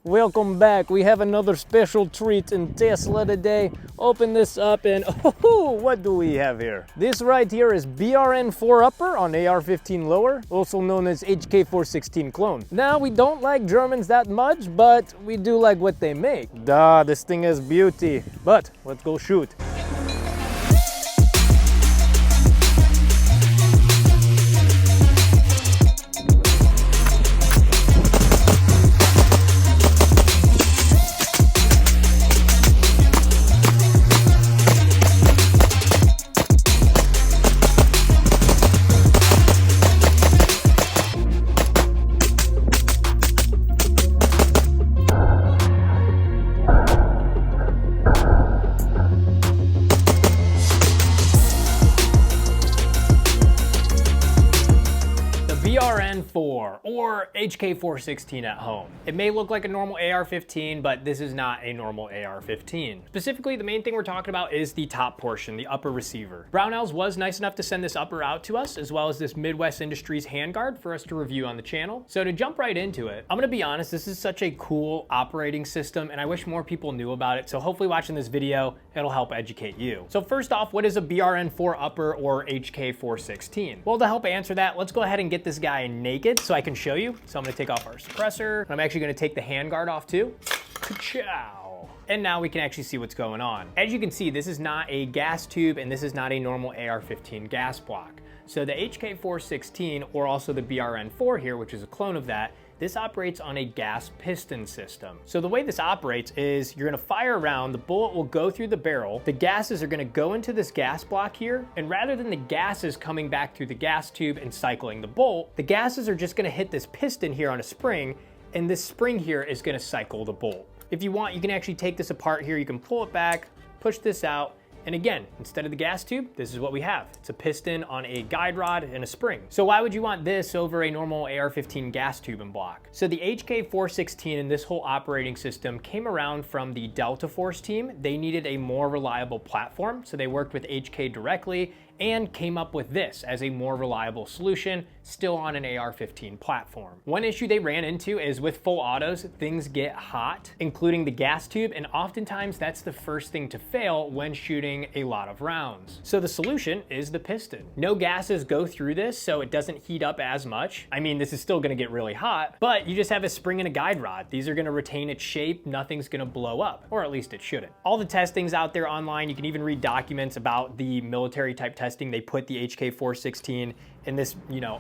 Welcome back. We have another special treat in Tesla today. Open this up and oh, what do we have here? This right here is BRN-4 upper on AR-15 lower, also known as HK416 clone. Now, we don't like Germans that much, but we do like what they make. Duh, this thing is beauty. But let's go shoot. BRN-4 or HK416 at home. It may look like a normal AR-15, but this is not a normal AR-15. Specifically, the main thing we're talking about is the top portion, the upper receiver. Brownells was nice enough to send this upper out to us, as well as this Midwest Industries handguard for us to review on the channel. So to jump right into it, I'm gonna be honest, this is such a cool operating system, and I wish more people knew about it. So hopefully watching this video, it'll help educate you. So first off, what is a BRN-4 upper or HK416? Well, to help answer that, let's go ahead and get this guy naked so I can show you. So I'm gonna take off our suppressor. I'm actually gonna take the handguard off too. Ka-chow. And now we can actually see what's going on. As you can see, this is not a gas tube and this is not a normal AR-15 gas block. So the HK416, or also the BRN-4 here, which is a clone of that, this operates on a gas piston system. So the way this operates is you're gonna fire a round, the bullet will go through the barrel, the gases are gonna go into this gas block here, and rather than the gases coming back through the gas tube and cycling the bolt, the gases are just gonna hit this piston here on a spring, and this spring here is gonna cycle the bolt. If you want, you can actually take this apart here, you can pull it back, push this out, and again, instead of the gas tube, this is what we have. It's a piston on a guide rod and a spring. So why would you want this over a normal AR-15 gas tube and block? So the HK416 and this whole operating system came around from the Delta Force team. They needed a more reliable platform, so they worked with HK directly and came up with this as a more reliable solution, still on an AR-15 platform. One issue they ran into is with full autos, things get hot, including the gas tube, and oftentimes that's the first thing to fail when shooting a lot of rounds. So the solution is the piston. No gases go through this, so it doesn't heat up as much. I mean, this is still gonna get really hot, but you just have a spring and a guide rod. These are gonna retain its shape, nothing's gonna blow up, or at least it shouldn't. All the testing's out there online. You can even read documents about the military type testing. They put the HK416 in this,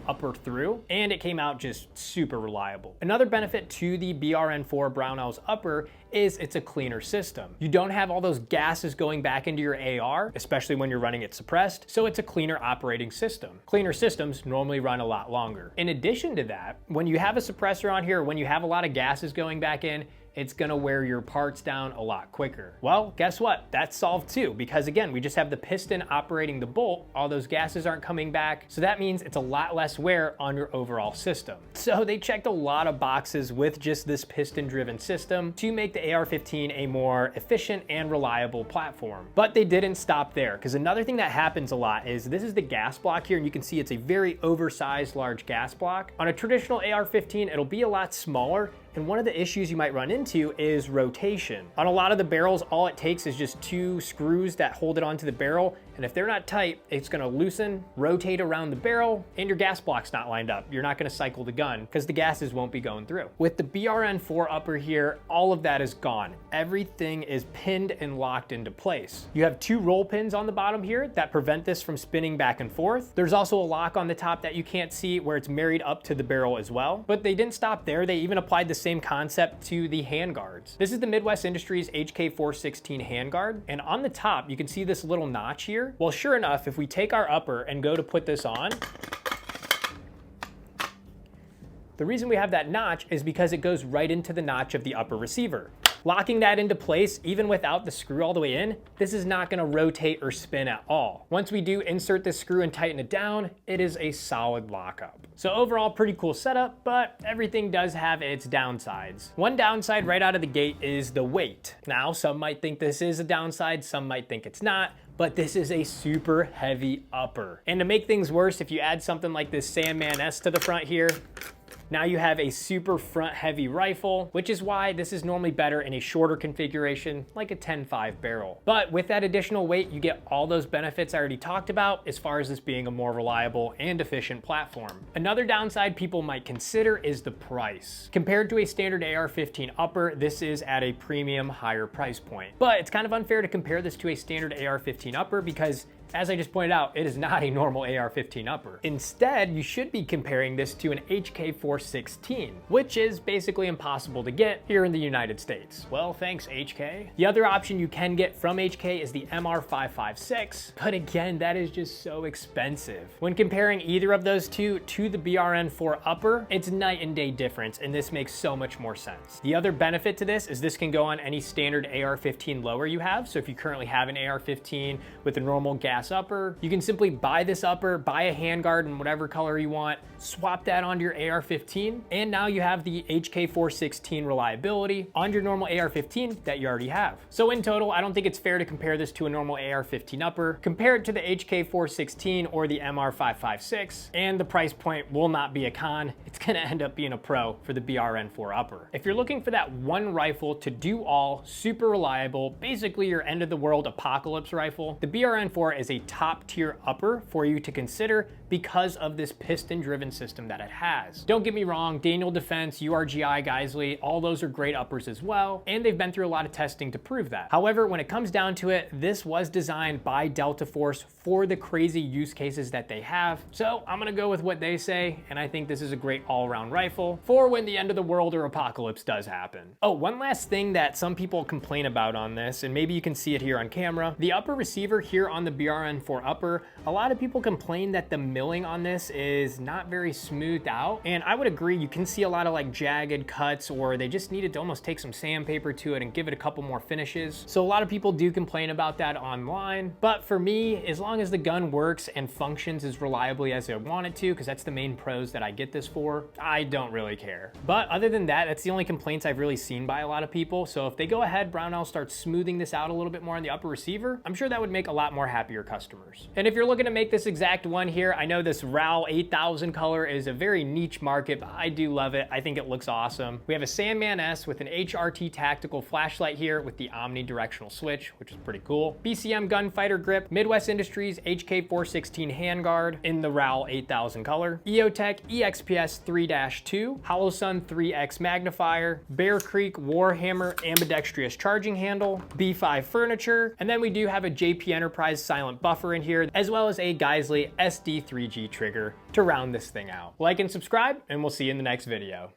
upper through, and it came out just super reliable. Another benefit to the BRN-4 Brownells upper is it's a cleaner system. You don't have all those gases going back into your AR, especially when you're running it suppressed, so it's a cleaner operating system. Cleaner systems normally run a lot longer. In addition to that, when you have a suppressor on here, when you have a lot of gases going back in, it's gonna wear your parts down a lot quicker. Well, guess what? That's solved too, because again, we just have the piston operating the bolt, all those gases aren't coming back, so that means it's a lot less wear on your overall system. So they checked a lot of boxes with just this piston-driven system to make the AR-15 a more efficient and reliable platform. But they didn't stop there, because another thing that happens a lot is this is the gas block here, and you can see it's a very oversized large gas block. On a traditional AR-15, it'll be a lot smaller, and one of the issues you might run into is rotation. On a lot of the barrels, all it takes is just two screws that hold it onto the barrel, and if they're not tight, it's gonna loosen, rotate around the barrel, and your gas block's not lined up. You're not gonna cycle the gun because the gases won't be going through. With the BRN-4 upper here, all of that is gone. Everything is pinned and locked into place. You have two roll pins on the bottom here that prevent this from spinning back and forth. There's also a lock on the top that you can't see where it's married up to the barrel as well. But they didn't stop there. They even applied the same concept to the handguards. This is the Midwest Industries HK416 handguard, and on the top, you can see this little notch here. Well, sure enough, if we take our upper and go to put this on, the reason we have that notch is because it goes right into the notch of the upper receiver. Locking that into place, even without the screw all the way in, this is not gonna rotate or spin at all. Once we do insert this screw and tighten it down, it is a solid lockup. So overall, pretty cool setup, but everything does have its downsides. One downside right out of the gate is the weight. Now, some might think this is a downside, some might think it's not, but this is a super heavy upper. And to make things worse, if you add something like this Sandman S to the front here, Now you have a super front heavy rifle, which is why this is normally better in a shorter configuration like a 10.5 barrel. But with that additional weight, you get all those benefits I already talked about as far as this being a more reliable and efficient platform. Another downside people might consider is the price. Compared to a standard AR-15 upper, this is at a premium higher price point. But it's kind of unfair to compare this to a standard AR-15 upper because, as I just pointed out, it is not a normal AR-15 upper. Instead, you should be comparing this to an HK416, which is basically impossible to get here in the United States. Well, thanks HK. The other option you can get from HK is the MR556, but again, that is just so expensive. When comparing either of those two to the BRN-4 upper, it's night and day difference, and this makes so much more sense. The other benefit to this is this can go on any standard AR-15 lower you have. So if you currently have an AR-15 with a normal gas upper, you can simply buy this upper, buy a handguard in whatever color you want, swap that onto your AR-15, and now you have the HK416 reliability on your normal AR-15 that you already have. So in total, I don't think it's fair to compare this to a normal AR-15 upper. Compare it to the HK416 or the MR556, and the price point will not be a con. It's gonna end up being a pro for the BRN-4 upper. If you're looking for that one rifle to do all, super reliable, basically your end of the world apocalypse rifle, the BRN-4 is a top tier upper for you to consider because of this piston driven system that it has. Don't get me wrong, Daniel Defense, URGI, Geisley, all those are great uppers as well, and they've been through a lot of testing to prove that. However, when it comes down to it, this was designed by Delta Force for the crazy use cases that they have. So I'm gonna go with what they say, and I think this is a great all-around rifle for when the end of the world or apocalypse does happen. Oh, one last thing that some people complain about on this, and maybe you can see it here on camera, the upper receiver here on the BRN-4 upper, a lot of people complain that the milling on this is not very smoothed out, and I would agree. You can see a lot of like jagged cuts, or they just needed to almost take some sandpaper to it and give it a couple more finishes. So a lot of people do complain about that online, but for me, as long as the gun works and functions as reliably as I want it to, because that's the main pros that I get this for, I don't really care. But other than that, that's the only complaints I've really seen by a lot of people. So if they go ahead, Brownells starts smoothing this out a little bit more on the upper receiver, I'm sure that would make a lot more happier customers. And if you're looking to make this exact one here, I know this RAL 8000 color is a very niche market, but I do love it. I think it looks awesome. We have a Sandman S with an HRT tactical flashlight here with the omnidirectional switch, which is pretty cool. BCM gunfighter grip, Midwest Industries HK416 handguard in the RAL 8000 color, EOTech EXPS 3-2, Holosun 3X magnifier, Bear Creek Warhammer ambidextrous charging handle, B5 furniture, and then we do have a JP Enterprise silent buffer in here, as well as a Geisley SD3G trigger to round this thing out. Like and subscribe, and we'll see you in the next video.